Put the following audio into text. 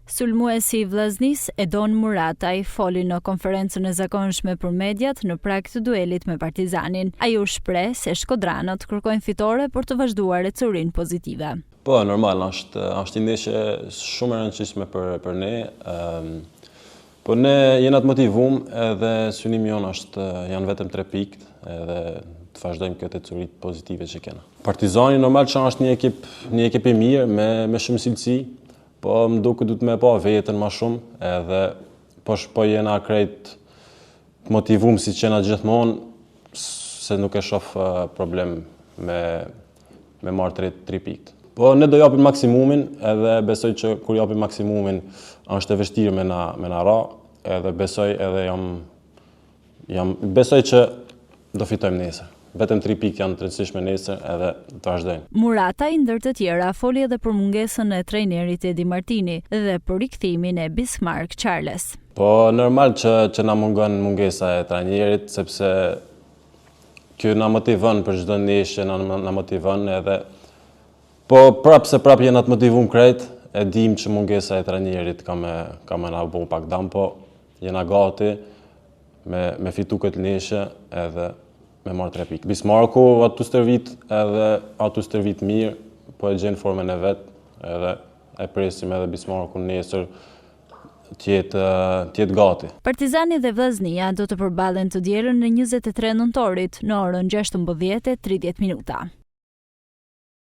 Sulmuesi i Vllaznisë, Edon Murataj, foli në konferencën e zakonshme për mediat në prag të duelit me Partizanin. Ai u shpreh se shkodranët kërkojnë fitore për të vazhduar ecurinë pozitive. Po, normal, është një ndeshje shumë e rëndësishme për ne. Po ne jena të motivuar edhe synimi jonë janë vetëm 3 pikë edhe të vazhdojmë këtë ecuri pozitive që kena. Partizani normal që është një ekip i mirë me shumë cilësi. Po më duket duhet me pa vetën më shumë edhe po jena krejt motivuar si qena gjithmonë se nuk e shoh problem me marrë 3 pikë. Po ne do japim maksimumin edhe besoj që kur japim maksimumin është e vështirë me na ra edhe besoj që do fitojmë nesër. Vetëm 3 pikë janë të rëndësishme nesër edhe të vazhdojnë. Murataj, ndër të tjera, foli edhe për mungesën e trajnerit Edi Martini dhe për rikthimin e Bismarck Charles. Po normal që na mungon mungesa e trajnerit, sepse kjo na motivon për çdo ndeshje, na motivon edhe po prap jena të motivuar krejt, e dim që mungesa e trajnerit ka me na bu pak dam, po jena gati me fitu këtë ndeshje edhe me marrë 3 pikë. Bismarcku atu stërvit mirë, po e gjenë formën e vetë edhe e presim edhe Bismarckun nesër t'jetë gati. Partizani dhe Vllaznia do të përballen të dielën në 23 nëntorit në orën 16:30.